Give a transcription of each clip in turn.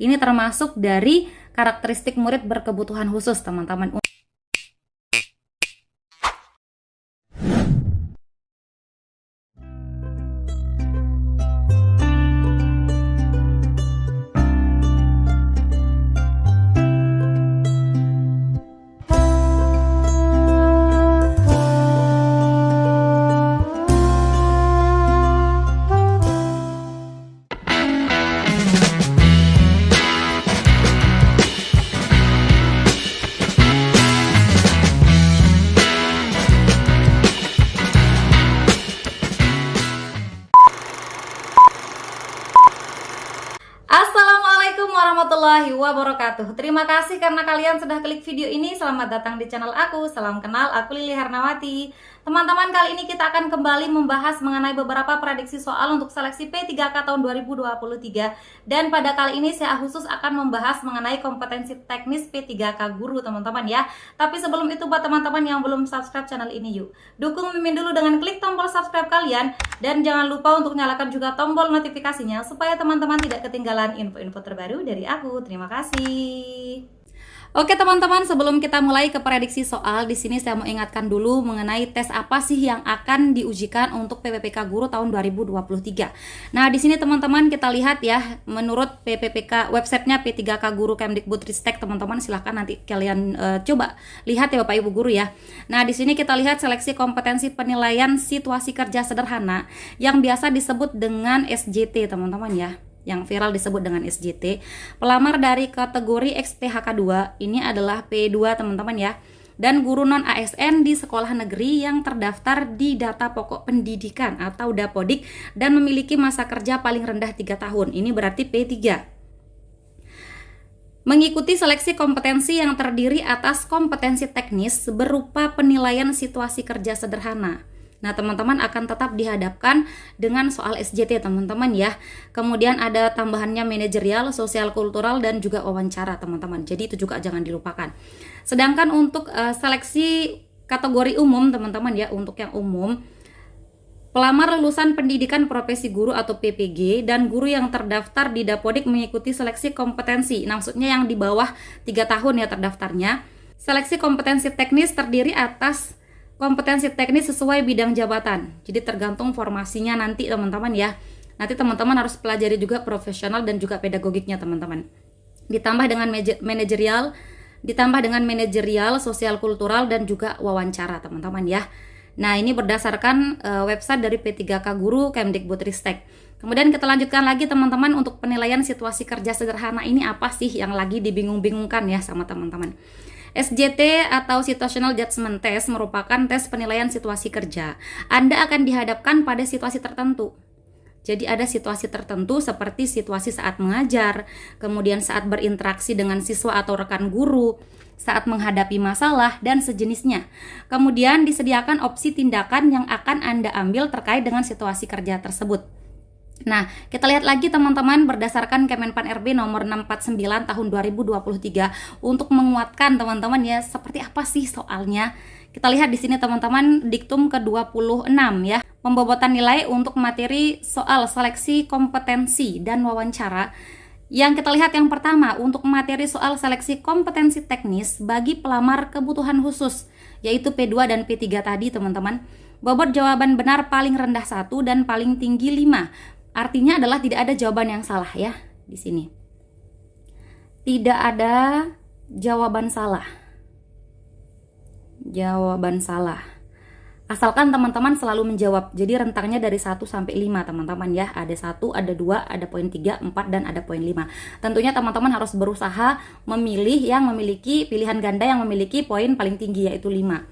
Ini termasuk dari karakteristik murid berkebutuhan khusus, teman-teman. Assalamualaikum warahmatullahi wabarakatuh. Terima kasih karena kalian sudah klik video ini. Selamat datang di channel aku. Salam kenal, aku Lili Hernawati. Teman-teman, kali ini kita akan kembali membahas mengenai beberapa prediksi soal untuk seleksi P3K tahun 2023. Dan pada kali ini saya khusus akan membahas mengenai kompetensi teknis P3K guru, teman-teman ya. Tapi sebelum itu, buat teman-teman yang belum subscribe channel ini, yuk dukung Mimin dulu dengan klik tombol subscribe kalian. Dan jangan lupa untuk nyalakan juga tombol notifikasinya supaya teman-teman tidak ketinggalan info-info terbaru dari aku. Terima kasih. Oke teman-teman, sebelum kita mulai ke prediksi soal, di sini saya mau ingatkan dulu mengenai tes apa sih yang akan diujikan untuk PPPK Guru tahun 2023. Nah, di sini teman-teman kita lihat ya, menurut PPPK websitenya P3K Guru Kemdikbudristek, teman-teman silahkan nanti kalian coba lihat ya Bapak Ibu guru ya. Nah, di sini kita lihat seleksi kompetensi penilaian situasi kerja sederhana yang biasa disebut dengan SJT, teman-teman ya, yang viral disebut dengan SJT. Pelamar dari kategori XTHK2 ini adalah P2 teman-teman ya, dan guru non ASN di sekolah negeri yang terdaftar di data pokok pendidikan atau Dapodik dan memiliki masa kerja paling rendah 3 tahun. Ini berarti P3. Mengikuti seleksi kompetensi yang terdiri atas kompetensi teknis berupa penilaian situasi kerja sederhana. Nah, teman-teman akan tetap dihadapkan dengan soal SJT, teman-teman ya. Kemudian ada tambahannya manajerial, sosial kultural, dan juga wawancara, teman-teman. Jadi itu juga jangan dilupakan. Sedangkan untuk seleksi kategori umum, teman-teman ya, untuk yang umum, pelamar lulusan pendidikan profesi guru atau PPG dan guru yang terdaftar di Dapodik mengikuti seleksi kompetensi. Nah, maksudnya yang di bawah 3 tahun ya terdaftarnya. Seleksi kompetensi teknis terdiri atas kompetensi teknis sesuai bidang jabatan. Jadi tergantung formasinya nanti teman-teman ya. Nanti teman-teman harus pelajari juga profesional dan juga pedagogiknya teman-teman. Ditambah dengan manajerial, sosial kultural, dan juga wawancara teman-teman ya. Nah, ini berdasarkan website dari P3K Guru Kemdikbudristek. Kemudian kita lanjutkan lagi teman-teman, untuk penilaian situasi kerja sederhana ini apa sih yang lagi dibingung-bingungkan ya sama teman-teman. SJT atau Situational Judgment Test merupakan tes penilaian situasi kerja. Anda akan dihadapkan pada situasi tertentu. Jadi ada situasi tertentu seperti situasi saat mengajar, kemudian saat berinteraksi dengan siswa atau rekan guru, saat menghadapi masalah, dan sejenisnya. Kemudian disediakan opsi tindakan yang akan Anda ambil terkait dengan situasi kerja tersebut. Nah, kita lihat lagi teman-teman berdasarkan Kemenpan RB nomor 649 tahun 2023 untuk menguatkan teman-teman ya seperti apa sih soalnya. Kita lihat di sini teman-teman diktum ke-26 ya. Pembobotan nilai untuk materi soal seleksi kompetensi dan wawancara. Yang kita lihat yang pertama, untuk materi soal seleksi kompetensi teknis bagi pelamar kebutuhan khusus, yaitu P2 dan P3 tadi teman-teman. Bobot jawaban benar paling rendah 1 dan paling tinggi 5. Artinya adalah tidak ada jawaban yang salah ya di sini. Tidak ada jawaban salah. Jawaban salah. Asalkan teman-teman selalu menjawab. Jadi rentangnya dari 1 sampai 5 teman-teman ya. Ada 1, ada 2, ada poin 3, 4, dan ada poin 5. Tentunya teman-teman harus berusaha memilih yang memiliki pilihan ganda yang memiliki poin paling tinggi, yaitu 5.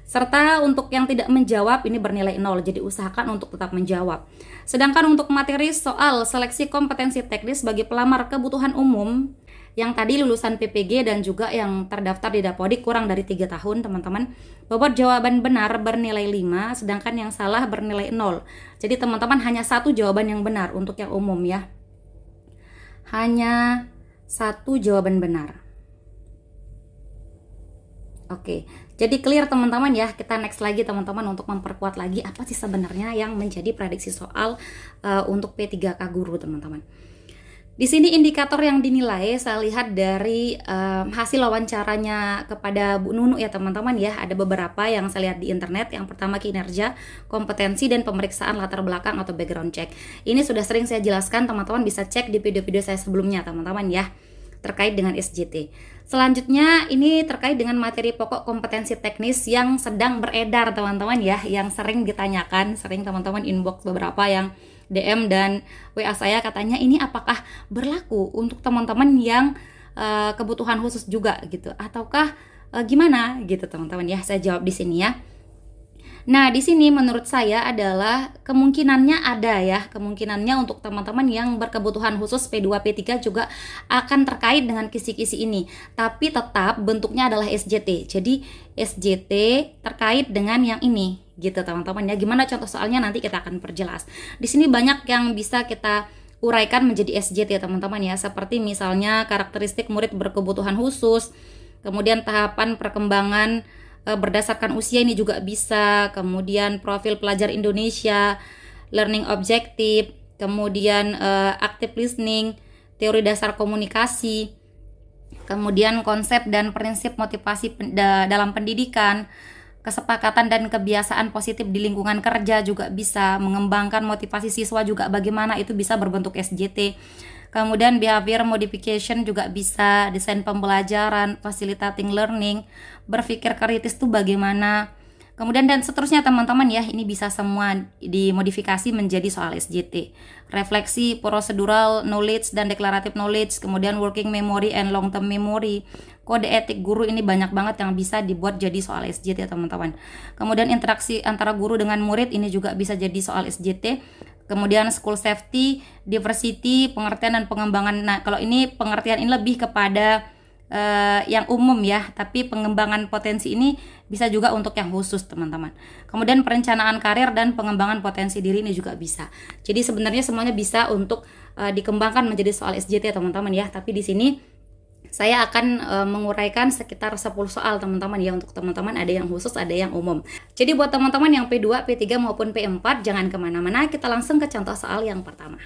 Serta untuk yang tidak menjawab ini bernilai 0, jadi usahakan untuk tetap menjawab. Sedangkan untuk materi soal seleksi kompetensi teknis bagi pelamar kebutuhan umum yang tadi lulusan PPG dan juga yang terdaftar di Dapodik kurang dari 3 tahun teman-teman, bobot jawaban benar bernilai 5, sedangkan yang salah bernilai 0. Jadi teman-teman hanya 1 jawaban yang benar untuk yang umum ya. Hanya 1 jawaban benar. Oke, jadi clear teman-teman ya. Kita next lagi teman-teman untuk memperkuat lagi apa sih sebenarnya yang menjadi prediksi soal untuk P3K Guru teman-teman. Di sini indikator yang dinilai saya lihat dari hasil wawancaranya kepada Bu Nunu ya teman-teman ya. Ada beberapa yang saya lihat di internet. Yang pertama kinerja, kompetensi, dan pemeriksaan latar belakang atau background check. Ini sudah sering saya jelaskan, teman-teman bisa cek di video-video saya sebelumnya teman-teman ya, terkait dengan SJT. Selanjutnya ini terkait dengan materi pokok kompetensi teknis yang sedang beredar teman-teman ya, yang sering ditanyakan, sering teman-teman inbox beberapa yang DM dan WA saya katanya ini apakah berlaku untuk teman-teman yang kebutuhan khusus juga gitu, ataukah gimana gitu teman-teman ya. Saya jawab di sini ya. Nah, di sini menurut saya adalah kemungkinannya ada ya, kemungkinannya untuk teman-teman yang berkebutuhan khusus P2, P3 juga akan terkait dengan kisi-kisi ini. Tapi tetap bentuknya adalah SJT. Jadi SJT terkait dengan yang ini gitu teman-teman ya. Gimana contoh soalnya nanti kita akan perjelas. Di sini banyak yang bisa kita uraikan menjadi SJT teman-teman ya, seperti misalnya karakteristik murid berkebutuhan khusus, kemudian tahapan perkembangan berdasarkan usia ini juga bisa, kemudian profil pelajar Indonesia, learning objective, kemudian active listening, teori dasar komunikasi, kemudian konsep dan prinsip motivasi dalam pendidikan, kesepakatan dan kebiasaan positif di lingkungan kerja juga bisa, mengembangkan motivasi siswa juga bagaimana, itu bisa berbentuk SJT. Kemudian behavior modification juga bisa, desain pembelajaran, facilitating learning, berpikir kritis itu bagaimana. Kemudian dan seterusnya teman-teman ya, ini bisa semua dimodifikasi menjadi soal SJT. Refleksi, procedural knowledge dan declarative knowledge, kemudian working memory and long term memory, kode etik guru, ini banyak banget yang bisa dibuat jadi soal SJT teman-teman. Kemudian interaksi antara guru dengan murid, ini juga bisa jadi soal SJT. Kemudian school safety, diversity, pengertian dan pengembangan. Nah, kalau ini pengertian ini lebih kepada yang umum ya, tapi pengembangan potensi ini bisa juga untuk yang khusus teman-teman. Kemudian perencanaan karir dan pengembangan potensi diri ini juga bisa. Jadi sebenarnya semuanya bisa untuk dikembangkan menjadi soal SJT teman-teman ya. Tapi di sini saya akan menguraikan sekitar 10 soal teman-teman ya. Untuk teman-teman ada yang khusus, ada yang umum. Jadi buat teman-teman yang P2, P3 maupun P4 jangan kemana-mana, kita langsung ke contoh soal yang pertama.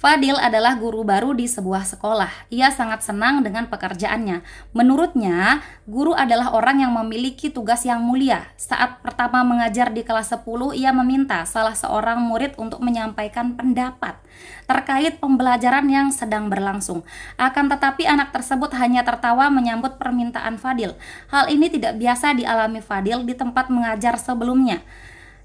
Fadil adalah guru baru di sebuah sekolah. Ia sangat senang dengan pekerjaannya. Menurutnya, guru adalah orang yang memiliki tugas yang mulia. Saat pertama mengajar di kelas 10, ia meminta salah seorang murid untuk menyampaikan pendapat terkait pembelajaran yang sedang berlangsung. Akan tetapi anak tersebut hanya tertawa menyambut permintaan Fadil. Hal ini tidak biasa dialami Fadil di tempat mengajar sebelumnya.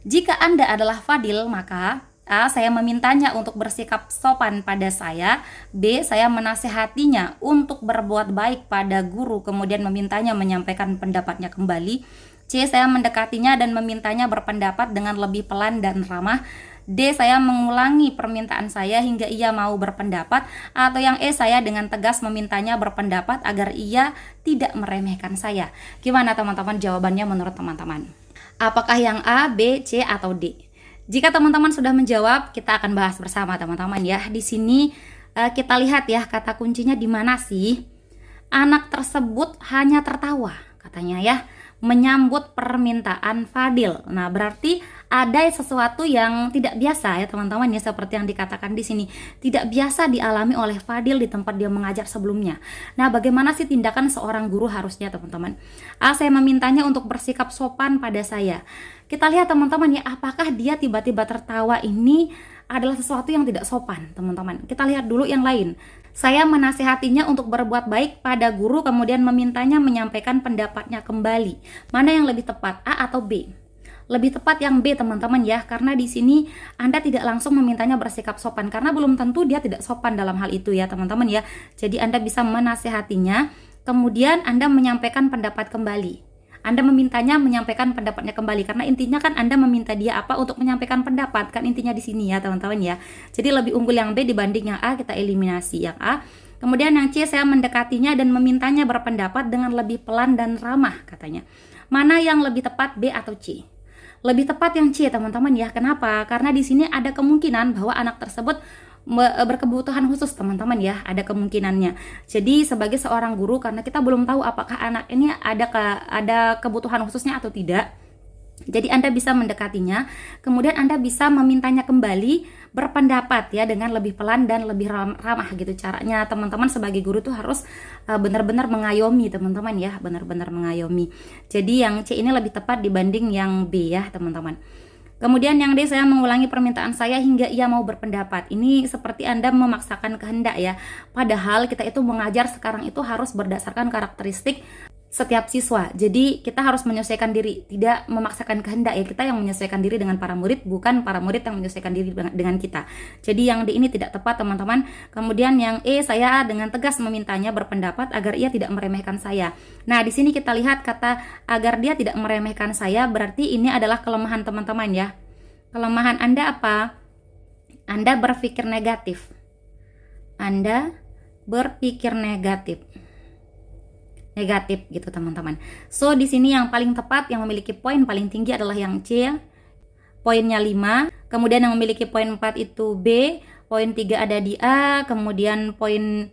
Jika Anda adalah Fadil, maka A. Saya memintanya untuk bersikap sopan pada saya. B. Saya menasehatinya untuk berbuat baik pada guru, kemudian memintanya menyampaikan pendapatnya kembali. C. Saya mendekatinya dan memintanya berpendapat dengan lebih pelan dan ramah. D. Saya mengulangi permintaan saya hingga ia mau berpendapat. Atau yang E. Saya dengan tegas memintanya berpendapat agar ia tidak meremehkan saya. Gimana teman-teman jawabannya menurut teman-teman? Apakah yang A, B, C, atau D? Jika teman-teman sudah menjawab, kita akan bahas bersama teman-teman ya. Di sini kita lihat ya kata kuncinya di mana sih? Anak tersebut hanya tertawa, katanya ya, menyambut permintaan Fadil. Nah, berarti ada sesuatu yang tidak biasa ya teman-teman ya, seperti yang dikatakan di sini. Tidak biasa dialami oleh Fadil di tempat dia mengajar sebelumnya. Nah, bagaimana sih tindakan seorang guru harusnya teman-teman? A. Saya memintanya untuk bersikap sopan pada saya. Kita lihat teman-teman ya, apakah dia tiba-tiba tertawa ini adalah sesuatu yang tidak sopan teman-teman. Kita lihat dulu yang lain. Saya menasihatinya untuk berbuat baik pada guru, kemudian memintanya menyampaikan pendapatnya kembali. Mana yang lebih tepat, A atau B? Lebih tepat yang B teman-teman ya, karena di sini Anda tidak langsung memintanya bersikap sopan, karena belum tentu dia tidak sopan dalam hal itu ya teman-teman ya. Jadi Anda bisa menasihatinya, kemudian Anda menyampaikan pendapat kembali. Anda memintanya menyampaikan pendapatnya kembali, karena intinya kan Anda meminta dia apa untuk menyampaikan pendapat, kan intinya di sini ya teman-teman ya. Jadi lebih unggul yang B dibanding yang A, kita eliminasi yang A. Kemudian yang C, saya mendekatinya dan memintanya berpendapat dengan lebih pelan dan ramah, katanya. Mana yang lebih tepat, B atau C? Lebih tepat yang C teman-teman ya. Kenapa? Karena di sini ada kemungkinan bahwa anak tersebut berkebutuhan khusus teman-teman ya, ada kemungkinannya. Jadi sebagai seorang guru, karena kita belum tahu apakah anak ini ada kebutuhan khususnya atau tidak, Jadi Anda bisa mendekatinya, kemudian Anda bisa memintanya kembali berpendapat ya dengan lebih pelan dan lebih ramah gitu caranya. Teman-teman sebagai guru tuh harus benar-benar mengayomi teman-teman ya, benar-benar mengayomi. Jadi yang C ini lebih tepat dibanding yang B ya teman-teman. Kemudian yang D, saya mengulangi permintaan saya hingga ia mau berpendapat. Ini seperti Anda memaksakan kehendak ya. Padahal kita itu mengajar sekarang itu harus berdasarkan karakteristik setiap siswa. Jadi kita harus menyesuaikan diri, tidak memaksakan kehendak ya. Kita yang menyesuaikan diri dengan para murid, bukan para murid yang menyesuaikan diri dengan kita. Jadi yang D ini tidak tepat teman-teman. Kemudian yang E, saya dengan tegas memintanya berpendapat agar ia tidak meremehkan saya. Nah di sini kita lihat kata agar dia tidak meremehkan saya, berarti ini adalah kelemahan teman-teman ya. Kelemahan Anda apa? Anda berpikir negatif. Anda berpikir negatif gitu teman-teman. So di sini yang paling tepat yang memiliki poin paling tinggi adalah yang C ya. Poinnya 5. Kemudian yang memiliki poin 4 itu B, poin 3 ada di A, kemudian poin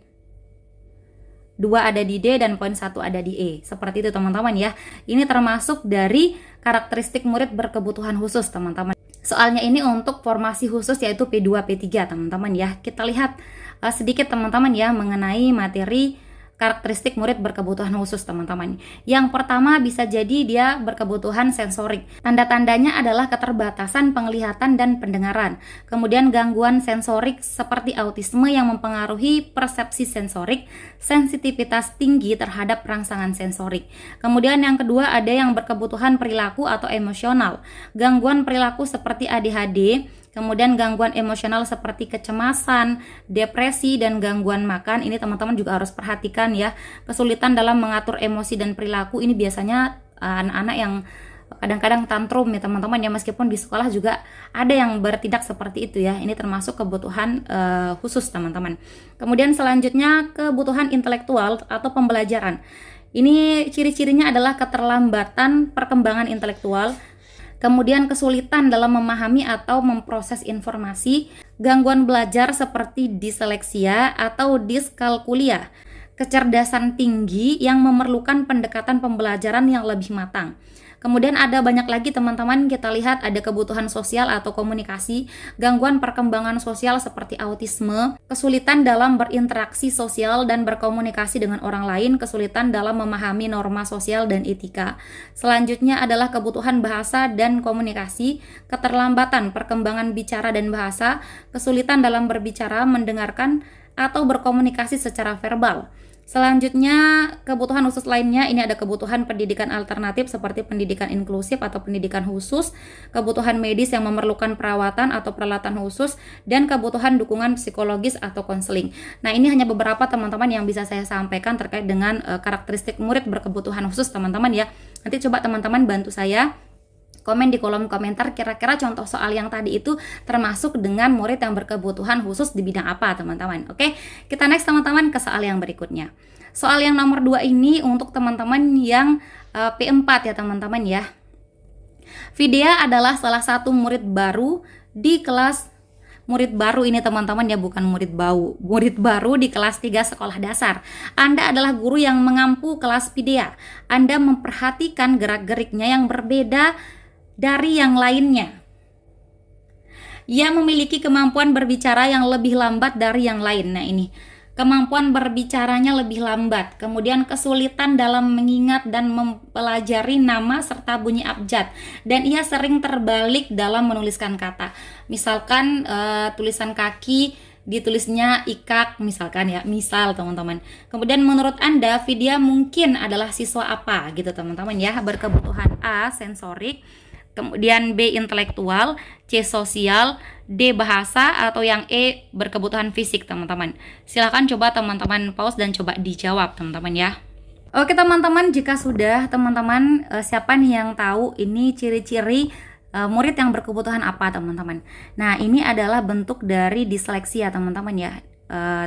2 ada di D, dan poin 1 ada di E. Seperti itu teman-teman ya. Ini termasuk dari karakteristik murid berkebutuhan khusus teman-teman. Soalnya ini untuk formasi khusus yaitu P2, P3 teman-teman ya. Kita lihat sedikit teman-teman ya mengenai materi karakteristik murid berkebutuhan khusus teman-teman. Yang pertama bisa jadi dia berkebutuhan sensorik. Tanda-tandanya adalah keterbatasan penglihatan dan pendengaran. Kemudian gangguan sensorik seperti autisme yang mempengaruhi persepsi sensorik, sensitivitas tinggi terhadap rangsangan sensorik. Kemudian yang kedua ada yang berkebutuhan perilaku atau emosional. Gangguan perilaku seperti ADHD, kemudian gangguan emosional seperti kecemasan, depresi, dan gangguan makan. Ini teman-teman juga harus perhatikan ya. Kesulitan dalam mengatur emosi dan perilaku ini biasanya anak-anak yang kadang-kadang tantrum ya teman-teman ya, meskipun di sekolah juga ada yang bertindak seperti itu ya. Ini termasuk kebutuhan khusus teman-teman. Kemudian selanjutnya kebutuhan intelektual atau pembelajaran. Ini ciri-cirinya adalah keterlambatan perkembangan intelektual, kemudian kesulitan dalam memahami atau memproses informasi, gangguan belajar seperti disleksia atau diskalkulia, kecerdasan tinggi yang memerlukan pendekatan pembelajaran yang lebih matang. Kemudian ada banyak lagi teman-teman, kita lihat ada kebutuhan sosial atau komunikasi, gangguan perkembangan sosial seperti autisme, kesulitan dalam berinteraksi sosial dan berkomunikasi dengan orang lain, kesulitan dalam memahami norma sosial dan etika. Selanjutnya adalah kebutuhan bahasa dan komunikasi, keterlambatan perkembangan bicara dan bahasa, kesulitan dalam berbicara, mendengarkan, atau berkomunikasi secara verbal. Selanjutnya, kebutuhan khusus lainnya, ini ada kebutuhan pendidikan alternatif seperti pendidikan inklusif atau pendidikan khusus, kebutuhan medis yang memerlukan perawatan atau peralatan khusus, dan kebutuhan dukungan psikologis atau konseling. Nah, ini hanya beberapa teman-teman yang bisa saya sampaikan terkait dengan karakteristik murid berkebutuhan khusus teman-teman ya. Nanti coba teman-teman bantu saya komen di kolom komentar kira-kira contoh soal yang tadi itu termasuk dengan murid yang berkebutuhan khusus di bidang apa teman-teman. Oke, kita next teman-teman ke soal yang berikutnya. Soal yang nomor 2 ini untuk teman-teman yang P4 ya teman-teman ya. Vidya adalah salah satu murid baru di kelas, murid baru ini teman-teman ya, bukan murid baru di kelas 3 sekolah dasar. Anda adalah guru yang mengampu kelas Vidya. Anda memperhatikan gerak-geriknya yang berbeda dari yang lainnya. Ia memiliki kemampuan berbicara yang lebih lambat dari yang lain. Nah ini, kemampuan berbicaranya lebih lambat. Kemudian kesulitan dalam mengingat dan mempelajari nama serta bunyi abjad. Dan ia sering terbalik dalam menuliskan kata. Misalkan tulisan kaki ditulisnya ikak misalkan ya, misal teman-teman. Kemudian menurut Anda Vidya mungkin adalah siswa apa gitu teman-teman ya, berkebutuhan A sensorik, kemudian B intelektual, C sosial, D bahasa, atau yang E berkebutuhan fisik teman-teman. Silahkan coba teman-teman pause dan coba dijawab teman-teman ya. Oke teman-teman, jika sudah teman-teman siapa nih yang tahu ini ciri-ciri murid yang berkebutuhan apa teman-teman. Nah ini adalah bentuk dari disleksia teman-teman ya,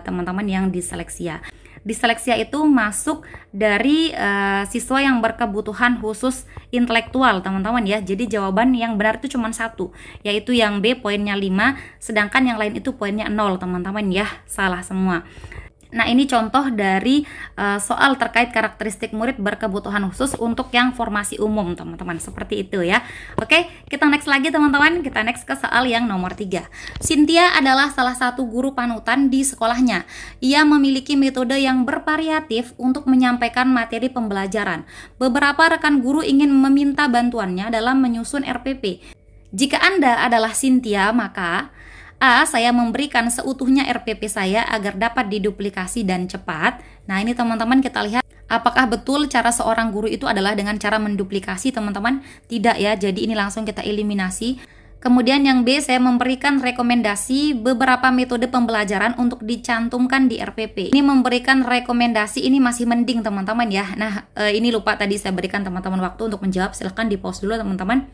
teman-teman yang disleksia. Disleksia itu masuk dari siswa yang berkebutuhan khusus intelektual teman-teman ya. Jadi jawaban yang benar itu cuma satu, yaitu yang B poinnya 5, sedangkan yang lain itu poinnya 0 teman-teman ya, salah semua. Nah, ini contoh dari soal terkait karakteristik murid berkebutuhan khusus untuk yang formasi umum, teman-teman. Seperti itu ya. Oke, kita next lagi, teman-teman. Kita next ke soal yang nomor 3. Cynthia adalah salah satu guru panutan di sekolahnya. Ia memiliki metode yang bervariatif untuk menyampaikan materi pembelajaran. Beberapa rekan guru ingin meminta bantuannya dalam menyusun RPP. Jika Anda adalah Cynthia, maka A. Saya memberikan seutuhnya RPP saya agar dapat diduplikasi dan cepat. Nah, ini teman-teman kita lihat apakah betul cara seorang guru itu adalah dengan cara menduplikasi, teman-teman? Tidak ya, jadi ini langsung kita eliminasi. Kemudian yang B, saya memberikan rekomendasi beberapa metode pembelajaran untuk dicantumkan di RPP. Ini memberikan rekomendasi, ini masih mending teman-teman ya. Nah, ini lupa tadi saya berikan teman-teman waktu untuk menjawab. Silahkan di pause dulu teman-teman.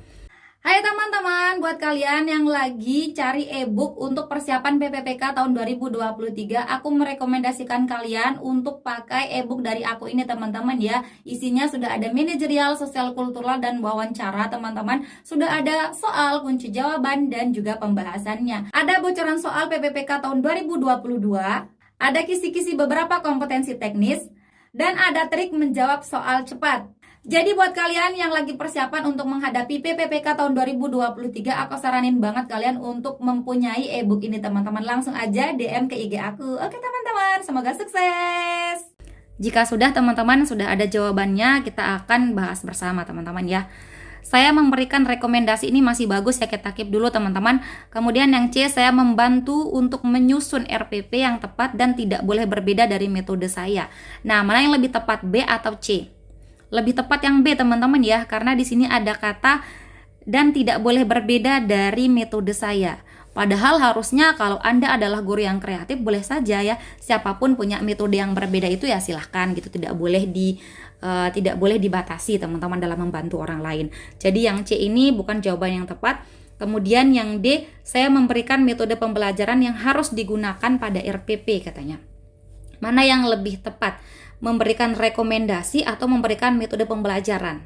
Hai teman-teman, buat kalian yang lagi cari e-book untuk persiapan PPPK tahun 2023, aku merekomendasikan kalian untuk pakai e-book dari aku ini teman-teman ya. Isinya sudah ada manajerial, sosial kultural, dan wawancara teman-teman. Sudah ada soal, kunci jawaban, dan juga pembahasannya. Ada bocoran soal PPPK tahun 2022, ada kisi-kisi beberapa kompetensi teknis, dan ada trik menjawab soal cepat. Jadi buat kalian yang lagi persiapan untuk menghadapi PPPK tahun 2023, aku saranin banget kalian untuk mempunyai e-book ini teman-teman. Langsung aja DM ke IG aku. Oke teman-teman, semoga sukses. Jika sudah teman-teman sudah ada jawabannya, kita akan bahas bersama teman-teman ya. Saya memberikan rekomendasi ini masih bagus ya, kita keep dulu teman-teman. Kemudian yang C, saya membantu untuk menyusun RPP yang tepat dan tidak boleh berbeda dari metode saya. Nah, mana yang lebih tepat, B atau C? Lebih tepat yang B teman-teman ya, karena di sini ada kata dan tidak boleh berbeda dari metode saya. Padahal harusnya kalau Anda adalah guru yang kreatif boleh saja ya, siapapun punya metode yang berbeda itu ya silahkan gitu, tidak boleh dibatasi teman-teman dalam membantu orang lain. Jadi yang C ini bukan jawaban yang tepat. Kemudian yang D, saya memberikan metode pembelajaran yang harus digunakan pada RPP katanya. Mana yang lebih tepat? Memberikan rekomendasi atau memberikan metode pembelajaran?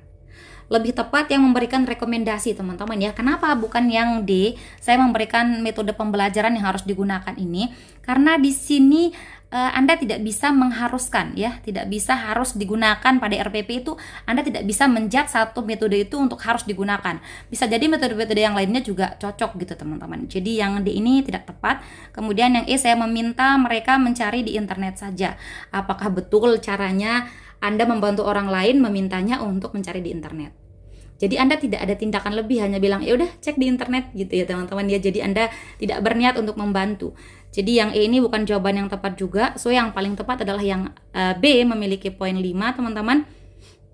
Lebih tepat yang memberikan rekomendasi teman-teman ya. Kenapa bukan yang D, saya memberikan metode pembelajaran yang harus digunakan ini? Karena di sini Anda tidak bisa mengharuskan ya, tidak bisa harus digunakan pada RPP itu. Anda tidak bisa menjudge satu metode itu untuk harus digunakan. Bisa jadi metode-metode yang lainnya juga cocok gitu teman-teman. Jadi yang D ini tidak tepat. Kemudian yang E, saya meminta mereka mencari di internet saja. Apakah betul caranya Anda membantu orang lain memintanya untuk mencari di internet? Jadi Anda tidak ada tindakan lebih, hanya bilang ya udah cek di internet gitu ya teman-teman ya. Jadi Anda tidak berniat untuk membantu. Jadi yang E ini bukan jawaban yang tepat juga. So yang paling tepat adalah yang B, memiliki poin 5 teman-teman.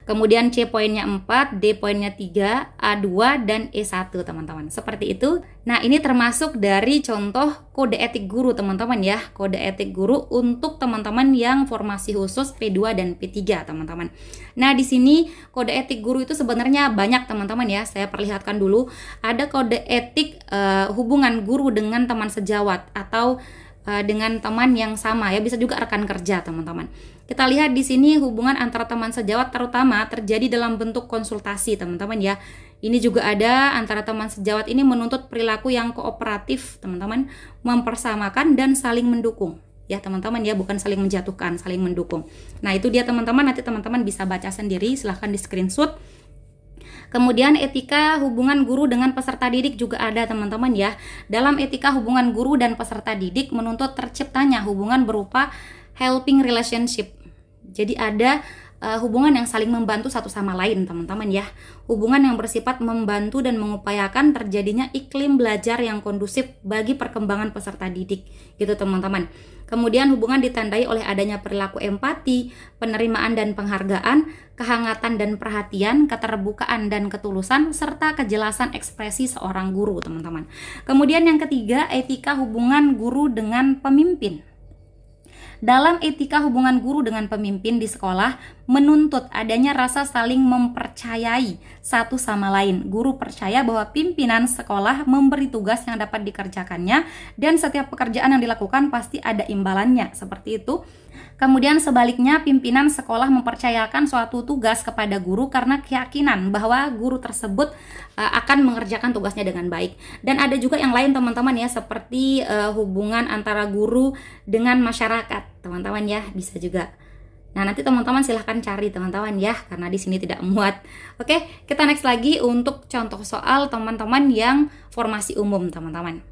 Kemudian C poinnya 4, D poinnya 3, A2, dan E1 teman-teman. Seperti itu. Nah, ini termasuk dari contoh kode etik guru teman-teman ya. Kode etik guru untuk teman-teman yang formasi khusus P2 dan P3 teman-teman. Nah, di sini kode etik guru itu sebenarnya banyak teman-teman ya. Saya perlihatkan dulu. Ada kode etik hubungan guru dengan teman sejawat atau dengan teman yang sama ya, bisa juga rekan kerja teman-teman. Kita lihat di sini hubungan antara teman sejawat terutama terjadi dalam bentuk konsultasi teman-teman ya. Ini juga ada antara teman sejawat ini menuntut perilaku yang kooperatif teman-teman, mempersamakan dan saling mendukung ya teman-teman ya, bukan saling menjatuhkan, saling mendukung. Nah itu dia teman-teman, nanti teman-teman bisa baca sendiri, silahkan di screenshot. Kemudian etika hubungan guru dengan peserta didik juga ada teman-teman ya. Dalam etika hubungan guru dan peserta didik menuntut terciptanya hubungan berupa helping relationship. Jadi ada hubungan yang saling membantu satu sama lain teman-teman ya. Hubungan yang bersifat membantu dan mengupayakan terjadinya iklim belajar yang kondusif bagi perkembangan peserta didik gitu teman-teman. Kemudian hubungan ditandai oleh adanya perilaku empati, penerimaan dan penghargaan, kehangatan dan perhatian, keterbukaan dan ketulusan, serta kejelasan ekspresi seorang guru teman-teman. Kemudian yang ketiga, etika hubungan guru dengan pemimpin. Dalam etika hubungan guru dengan pemimpin di sekolah menuntut adanya rasa saling mempercayai satu sama lain. Guru percaya bahwa pimpinan sekolah memberi tugas yang dapat dikerjakannya dan setiap pekerjaan yang dilakukan pasti ada imbalannya. Seperti itu. Kemudian sebaliknya, pimpinan sekolah mempercayakan suatu tugas kepada guru karena keyakinan bahwa guru tersebut akan mengerjakan tugasnya dengan baik. Dan ada juga yang lain teman-teman ya, seperti hubungan antara guru dengan masyarakat, teman-teman ya, bisa juga. Nah, nanti teman-teman silahkan cari teman-teman ya, karena di sini tidak muat. Oke, kita next lagi untuk contoh soal teman-teman yang formasi umum, teman-teman.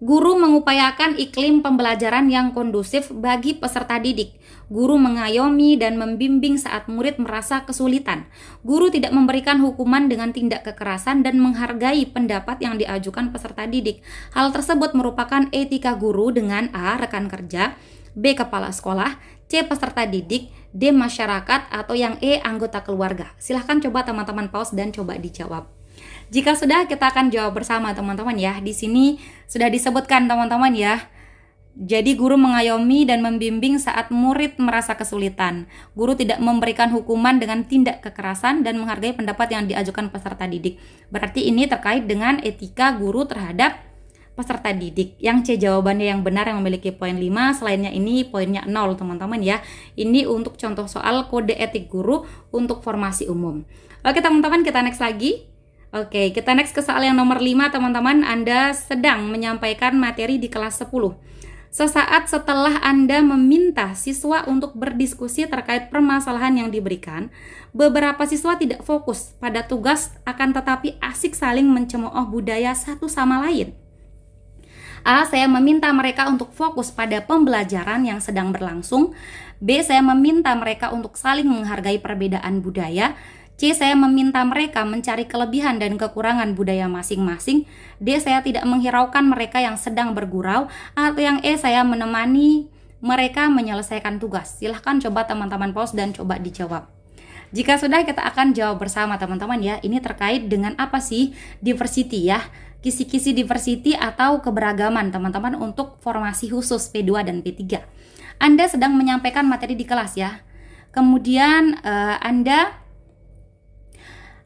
Guru mengupayakan iklim pembelajaran yang kondusif bagi peserta didik. Guru mengayomi dan membimbing saat murid merasa kesulitan. Guru tidak memberikan hukuman dengan tindak kekerasan dan menghargai pendapat yang diajukan peserta didik. Hal tersebut merupakan etika guru dengan A. rekan kerja, B. kepala sekolah, C. peserta didik, D. masyarakat, atau yang E. anggota keluarga. Silahkan coba teman-teman pause dan coba dijawab. Jika sudah, kita akan jawab bersama teman-teman ya. Di sini sudah disebutkan teman-teman ya. Jadi guru mengayomi dan membimbing saat murid merasa kesulitan. Guru tidak memberikan hukuman dengan tindak kekerasan dan menghargai pendapat yang diajukan peserta didik. Berarti ini terkait dengan etika guru terhadap peserta didik. Yang C jawabannya yang benar yang memiliki poin 5, selainnya ini poinnya 0 teman-teman ya. Ini untuk contoh soal kode etik guru untuk formasi umum. Oke teman-teman, kita next lagi. Oke, kita next ke soal yang nomor 5 teman-teman. Anda sedang menyampaikan materi di kelas 10. Sesaat setelah Anda meminta siswa untuk berdiskusi terkait permasalahan yang diberikan, beberapa siswa tidak fokus pada tugas akan tetapi asik saling mencemooh budaya satu sama lain. A. Saya meminta mereka untuk fokus pada pembelajaran yang sedang berlangsung. B. Saya meminta mereka untuk saling menghargai perbedaan budaya. C. Saya meminta mereka mencari kelebihan dan kekurangan budaya masing-masing. D. Saya tidak menghiraukan mereka yang sedang bergurau. Atau yang E. Saya menemani mereka menyelesaikan tugas. Silahkan coba teman-teman pause dan coba dijawab. Jika sudah, kita akan jawab bersama teman-teman ya. Ini terkait dengan apa sih diversity ya. Kisi-kisi diversity atau keberagaman teman-teman untuk formasi khusus P2 dan P3. Anda sedang menyampaikan materi di kelas ya. Kemudian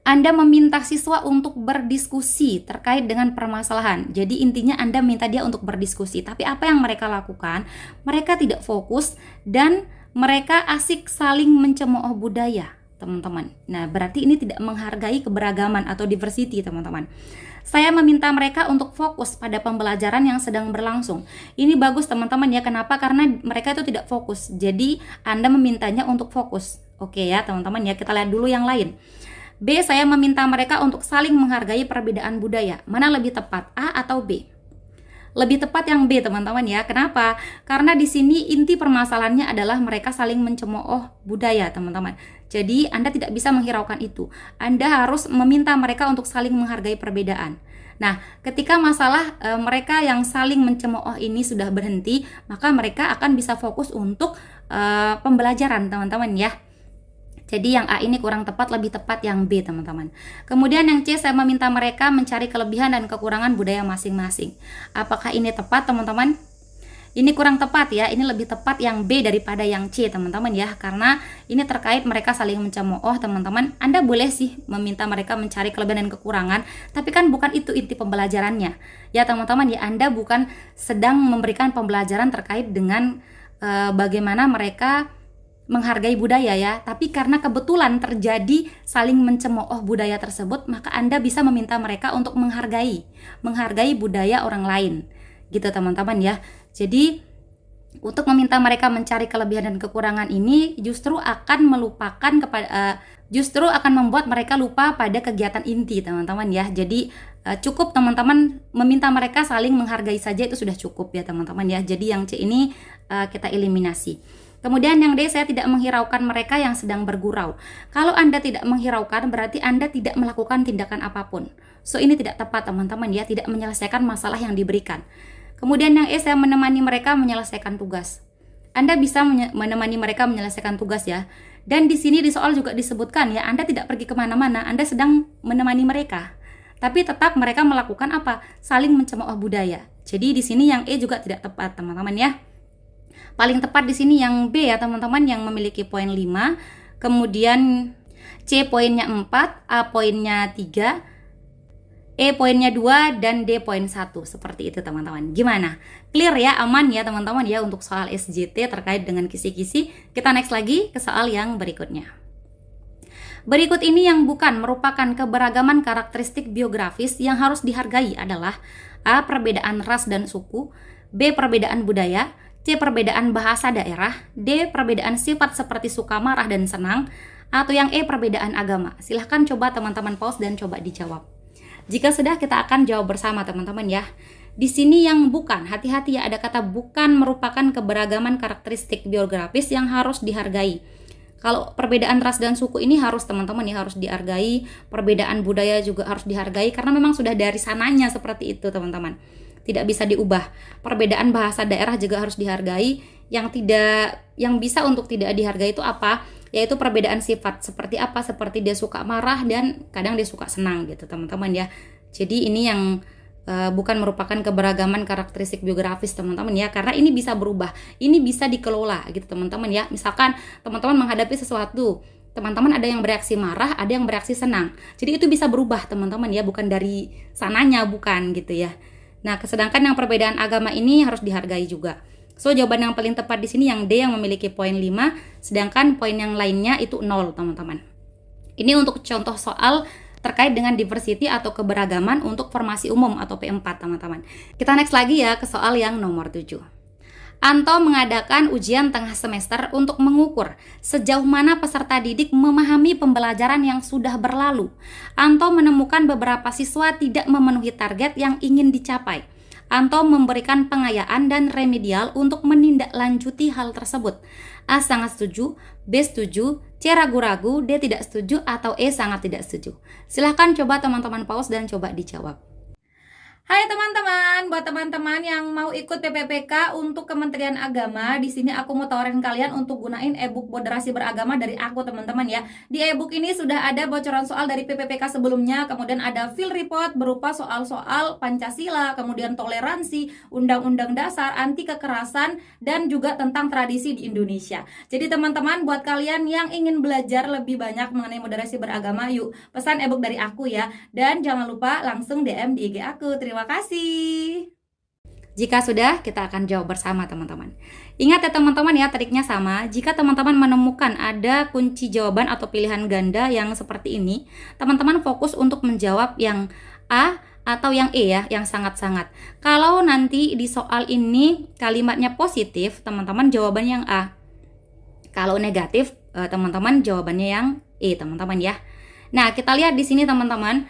Anda meminta siswa untuk berdiskusi terkait dengan permasalahan. Jadi intinya Anda minta dia untuk berdiskusi. Tapi apa yang mereka lakukan? Mereka tidak fokus dan mereka asik saling mencemooh budaya, teman-teman. Nah, berarti ini tidak menghargai keberagaman atau diversity, teman-teman. Saya meminta mereka untuk fokus pada pembelajaran yang sedang berlangsung. Ini bagus, teman-teman ya. Kenapa? Karena mereka itu tidak fokus. Jadi Anda memintanya untuk fokus. Oke ya, teman-teman ya. Kita lihat dulu yang lain. B. Saya meminta mereka untuk saling menghargai perbedaan budaya. Mana lebih tepat, A atau B? Lebih tepat yang B, teman-teman ya. Kenapa? Karena di sini inti permasalahannya adalah mereka saling mencemooh budaya, teman-teman. Jadi Anda tidak bisa menghiraukan itu. Anda harus meminta mereka untuk saling menghargai perbedaan. Nah, ketika masalah mereka yang saling mencemooh ini sudah berhenti, maka mereka akan bisa fokus untuk pembelajaran, teman-teman ya. Jadi yang A ini kurang tepat, lebih tepat yang B, teman-teman. Kemudian yang C, saya meminta mereka mencari kelebihan dan kekurangan budaya masing-masing. Apakah ini tepat, teman-teman? Ini kurang tepat ya, ini lebih tepat yang B daripada yang C, teman-teman ya. Karena ini terkait mereka saling mencemooh, teman-teman. Anda boleh sih meminta mereka mencari kelebihan dan kekurangan, tapi kan bukan itu inti pembelajarannya. Ya teman-teman ya, Anda bukan sedang memberikan pembelajaran terkait dengan bagaimana mereka menghargai budaya ya, tapi karena kebetulan terjadi saling mencemooh budaya tersebut, maka Anda bisa meminta mereka untuk menghargai budaya orang lain, gitu teman-teman ya. Jadi untuk meminta mereka mencari kelebihan dan kekurangan ini justru akan membuat mereka lupa pada kegiatan inti, teman-teman ya. Jadi cukup teman-teman meminta mereka saling menghargai saja, itu sudah cukup ya teman-teman ya. Jadi yang C ini kita eliminasi. Kemudian yang D, saya tidak menghiraukan mereka yang sedang bergurau. Kalau Anda tidak menghiraukan, berarti Anda tidak melakukan tindakan apapun. So ini tidak tepat teman-teman ya, tidak menyelesaikan masalah yang diberikan. Kemudian yang E, saya menemani mereka menyelesaikan tugas. Anda bisa menemani mereka menyelesaikan tugas ya. Dan di sini di soal juga disebutkan ya, Anda tidak pergi kemana-mana, Anda sedang menemani mereka. Tapi tetap mereka melakukan apa? Saling mencemooh budaya. Jadi di sini yang E juga tidak tepat teman-teman ya. Paling tepat di sini yang B ya teman-teman, yang memiliki poin 5. Kemudian C poinnya 4, A poinnya 3, E poinnya 2 dan D poin 1. Seperti itu teman-teman. Gimana? Clear ya, aman ya teman-teman ya untuk soal SJT terkait dengan kisi-kisi. Kita next lagi ke soal yang berikutnya. Berikut ini yang bukan merupakan keberagaman karakteristik biografis yang harus dihargai adalah A. Perbedaan ras dan suku, B. Perbedaan budaya, C. Perbedaan bahasa daerah, D. Perbedaan sifat seperti suka, marah, dan senang, atau yang E. Perbedaan agama. Silahkan coba teman-teman pause dan coba dijawab. Jika sudah, kita akan jawab bersama teman-teman ya. Di sini yang bukan, hati-hati ya, ada kata bukan merupakan keberagaman karakteristik biografis yang harus dihargai. Kalau perbedaan ras dan suku ini harus teman-teman ya, harus dihargai. Perbedaan budaya juga harus dihargai karena memang sudah dari sananya seperti itu teman-teman. Tidak bisa diubah. Perbedaan bahasa daerah juga harus dihargai. Yang bisa untuk tidak dihargai itu apa? Yaitu perbedaan sifat. Seperti apa? Seperti dia suka marah dan kadang dia suka senang gitu teman-teman ya. Jadi ini yang bukan merupakan keberagaman karakteristik biografis teman-teman ya, karena ini bisa berubah, ini bisa dikelola gitu teman-teman ya. Misalkan teman-teman menghadapi sesuatu, teman-teman ada yang bereaksi marah, ada yang bereaksi senang, jadi itu bisa berubah teman-teman ya, bukan dari sananya, bukan gitu ya. Nah, sedangkan yang perbedaan agama ini harus dihargai juga. So, jawaban yang paling tepat di sini yang D yang memiliki poin 5, sedangkan poin yang lainnya itu 0 teman-teman. Ini untuk contoh soal terkait dengan diversity atau keberagaman untuk formasi umum atau P4 teman-teman. Kita next lagi ya ke soal yang nomor 7. Anto mengadakan ujian tengah semester untuk mengukur sejauh mana peserta didik memahami pembelajaran yang sudah berlalu. Anto menemukan beberapa siswa tidak memenuhi target yang ingin dicapai. Anto memberikan pengayaan dan remedial untuk menindaklanjuti hal tersebut. A sangat setuju, B setuju, C ragu-ragu, D tidak setuju, atau E sangat tidak setuju. Silahkan coba teman-teman pause dan coba dijawab. Hai teman-teman, buat teman-teman yang mau ikut PPPK untuk Kementerian Agama, di sini aku mau tawarin kalian untuk gunain e-book moderasi beragama dari aku teman-teman ya. Di e-book ini sudah ada bocoran soal dari PPPK sebelumnya, kemudian ada field report berupa soal-soal Pancasila, kemudian toleransi, undang-undang dasar, anti kekerasan, dan juga tentang tradisi di Indonesia. Jadi teman-teman, buat kalian yang ingin belajar lebih banyak mengenai moderasi beragama, yuk pesan e-book dari aku ya. Dan jangan lupa langsung DM di IG aku. Terima kasih. Jika sudah, kita akan jawab bersama teman-teman. Ingat ya teman-teman ya, triknya sama. Jika teman-teman menemukan ada kunci jawaban atau pilihan ganda yang seperti ini, teman-teman fokus untuk menjawab yang A atau yang E ya, yang sangat-sangat. Kalau nanti di soal ini kalimatnya positif, teman-teman jawabannya yang A. Kalau negatif, teman-teman jawabannya yang E, teman-teman ya. Nah, kita lihat di sini teman-teman.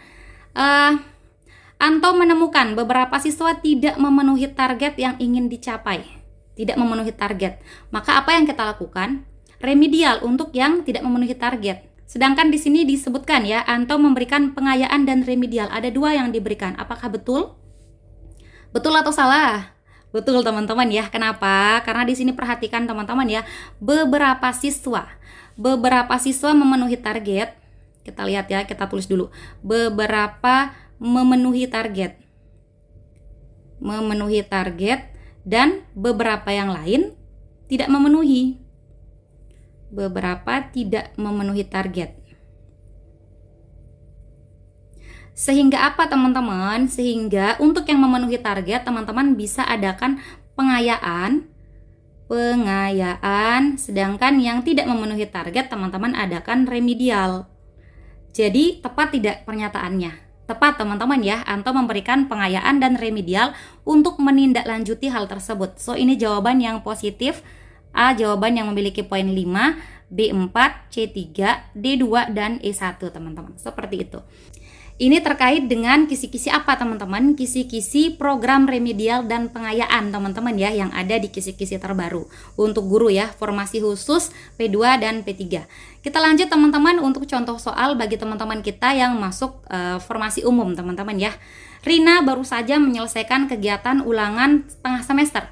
Anto menemukan beberapa siswa tidak memenuhi target yang ingin dicapai. Tidak memenuhi target. Maka apa yang kita lakukan? Remedial untuk yang tidak memenuhi target. Sedangkan di sini disebutkan ya, Anto memberikan pengayaan dan remedial. Ada 2 yang diberikan. Apakah betul? Betul atau salah? Betul teman-teman ya. Kenapa? Karena di sini perhatikan teman-teman ya, beberapa siswa memenuhi target. Kita lihat ya, kita tulis dulu. Beberapa memenuhi target dan beberapa yang lain tidak memenuhi. Beberapa tidak memenuhi target. Sehingga apa teman-teman? Sehingga untuk yang memenuhi target teman-teman bisa adakan pengayaan, sedangkan yang tidak memenuhi target teman-teman adakan remedial. Jadi tepat tidak pernyataannya? Tepat teman-teman ya, Anto memberikan pengayaan dan remedial untuk menindaklanjuti hal tersebut. So ini jawaban yang positif. A jawaban yang memiliki poin 5, B 4, C 3, D 2, dan E 1 teman-teman. Seperti itu. Ini terkait dengan kisi-kisi apa teman-teman? Kisi-kisi program remedial dan pengayaan teman-teman ya, yang ada di kisi-kisi terbaru untuk guru ya, formasi khusus P2 dan P3. Kita lanjut teman-teman untuk contoh soal bagi teman-teman kita yang masuk formasi umum teman-teman ya. Rina baru saja menyelesaikan kegiatan ulangan tengah semester.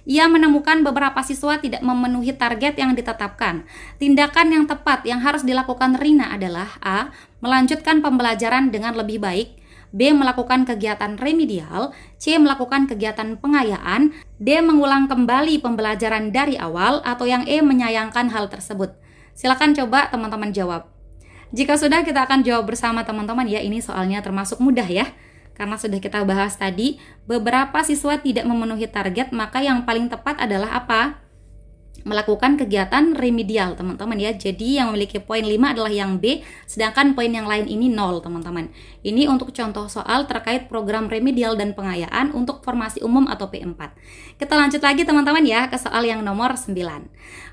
Ia menemukan beberapa siswa tidak memenuhi target yang ditetapkan. Tindakan yang tepat yang harus dilakukan Rina adalah A. Melanjutkan pembelajaran dengan lebih baik, B. Melakukan kegiatan remedial, C. Melakukan kegiatan pengayaan, D. Mengulang kembali pembelajaran dari awal, atau yang E. Menyayangkan hal tersebut. Silakan coba teman-teman jawab. Jika sudah, kita akan jawab bersama teman-teman ya. Ini soalnya termasuk mudah ya. Karena sudah kita bahas tadi, beberapa siswa tidak memenuhi target, maka yang paling tepat adalah apa? Melakukan kegiatan remedial, teman-teman ya. Jadi yang memiliki poin 5 adalah yang B, sedangkan poin yang lain ini 0, teman-teman. Ini untuk contoh soal terkait program remedial dan pengayaan untuk formasi umum atau P4. Kita lanjut lagi teman-teman ya ke soal yang nomor 9.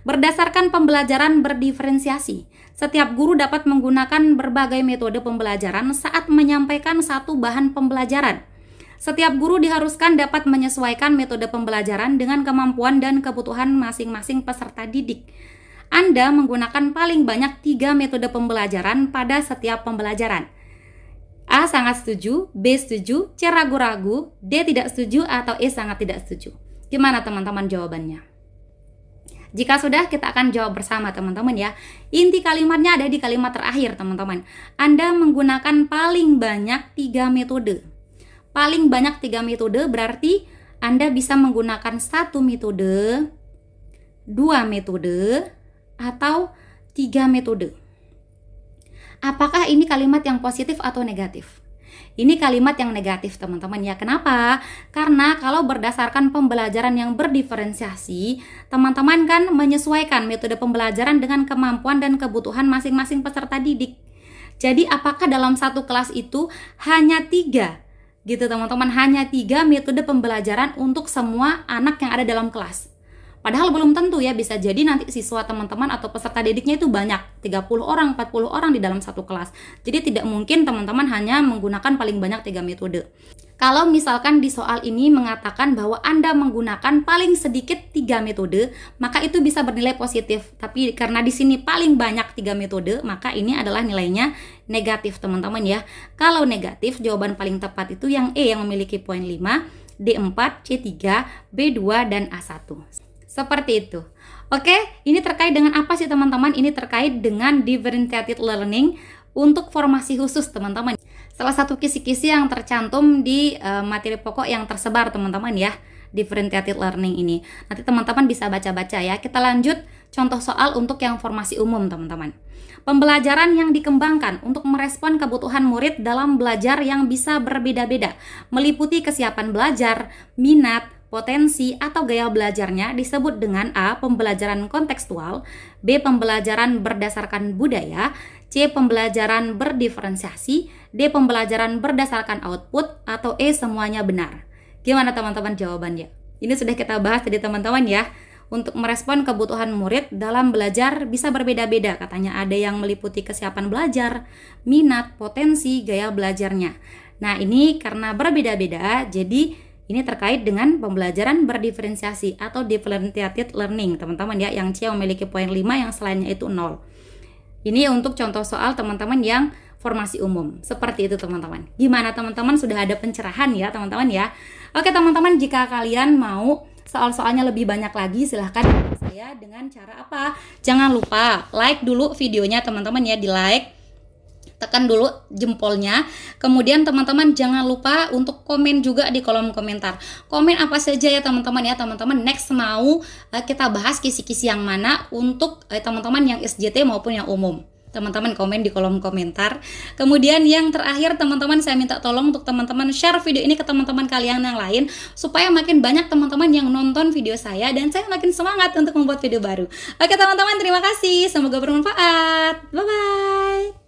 Berdasarkan pembelajaran berdiferensiasi, setiap guru dapat menggunakan berbagai metode pembelajaran saat menyampaikan satu bahan pembelajaran. Setiap guru diharuskan dapat menyesuaikan metode pembelajaran dengan kemampuan dan kebutuhan masing-masing peserta didik. Anda menggunakan paling banyak 3 metode pembelajaran pada setiap pembelajaran. A. Sangat setuju, B. Setuju, C. Ragu-ragu, D. Tidak setuju, atau E. Sangat tidak setuju. Gimana teman-teman jawabannya? Jika sudah, kita akan jawab bersama teman-teman ya. Inti kalimatnya ada di kalimat terakhir teman-teman. Anda menggunakan paling banyak 3 metode. Paling banyak 3 metode berarti Anda bisa menggunakan 1 metode, 2 metode, atau 3 metode. Apakah ini kalimat yang positif atau negatif? Ini kalimat yang negatif teman-teman ya. Kenapa? Karena kalau berdasarkan pembelajaran yang berdiferensiasi, teman-teman kan menyesuaikan metode pembelajaran dengan kemampuan dan kebutuhan masing-masing peserta didik. Jadi apakah dalam satu kelas itu hanya 3 gitu teman-teman, hanya 3 metode pembelajaran untuk semua anak yang ada dalam kelas? Padahal belum tentu ya, bisa jadi nanti siswa teman-teman atau peserta didiknya itu banyak, 30 orang, 40 orang di dalam satu kelas. Jadi tidak mungkin teman-teman hanya menggunakan paling banyak 3 metode. Kalau misalkan di soal ini mengatakan bahwa Anda menggunakan paling sedikit 3 metode, maka itu bisa bernilai positif. Tapi karena di sini paling banyak 3 metode, maka ini adalah nilainya negatif teman-teman ya. Kalau negatif, jawaban paling tepat itu yang E yang memiliki poin 5, D4, C3, B2, dan A1. Seperti itu. Oke, ini terkait dengan apa sih teman-teman? Ini terkait dengan differentiated learning untuk formasi khusus teman-teman. Salah satu kisi-kisi yang tercantum di materi pokok yang tersebar teman-teman ya, differentiated learning ini. Nanti teman-teman bisa baca-baca ya. Kita lanjut contoh soal untuk yang formasi umum teman-teman. Pembelajaran yang dikembangkan untuk merespon kebutuhan murid dalam belajar yang bisa berbeda-beda, meliputi kesiapan belajar, minat, potensi atau gaya belajarnya disebut dengan A. Pembelajaran kontekstual, B. Pembelajaran berdasarkan budaya, C. Pembelajaran berdiferensiasi, D. Pembelajaran berdasarkan output, atau E. Semuanya benar. Gimana teman-teman jawabannya? Ini sudah kita bahas tadi teman-teman ya. Untuk merespon kebutuhan murid dalam belajar bisa berbeda-beda. Katanya ada yang meliputi kesiapan belajar, minat, potensi, gaya belajarnya. Nah ini karena berbeda-beda, jadi ini terkait dengan pembelajaran berdiferensiasi atau differentiated learning teman-teman ya, yang C memiliki poin 5, yang selainnya itu 0. Ini untuk contoh soal teman-teman yang formasi umum. Seperti itu teman-teman. Gimana teman-teman, sudah ada pencerahan ya teman-teman ya. Oke teman-teman, jika kalian mau soal-soalnya lebih banyak lagi, silahkan saya dengan cara apa? Jangan lupa like dulu videonya teman-teman ya, di like. Tekan dulu jempolnya. Kemudian teman-teman jangan lupa untuk komen juga di kolom komentar. Komen apa saja ya teman-teman ya. Teman-teman next mau kita bahas kisi-kisi yang mana untuk teman-teman yang SJT maupun yang umum. Teman-teman komen di kolom komentar. Kemudian yang terakhir teman-teman, saya minta tolong untuk teman-teman share video ini ke teman-teman kalian yang lain, supaya makin banyak teman-teman yang nonton video saya dan saya makin semangat untuk membuat video baru. Oke teman-teman, terima kasih. Semoga bermanfaat. Bye-bye.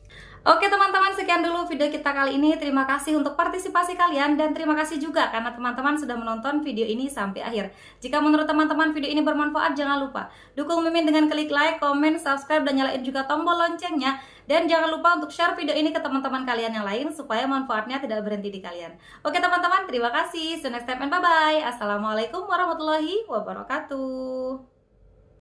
Oke teman-teman, sekian dulu video kita kali ini. Terima kasih untuk partisipasi kalian dan terima kasih juga karena teman-teman sudah menonton video ini sampai akhir. Jika menurut teman-teman video ini bermanfaat, jangan lupa dukung Mimin dengan klik like, komen, subscribe, dan nyalain juga tombol loncengnya. Dan jangan lupa untuk share video ini ke teman-teman kalian yang lain supaya manfaatnya tidak berhenti di kalian. Oke teman-teman, terima kasih. See you next time and bye-bye. Assalamualaikum warahmatullahi wabarakatuh.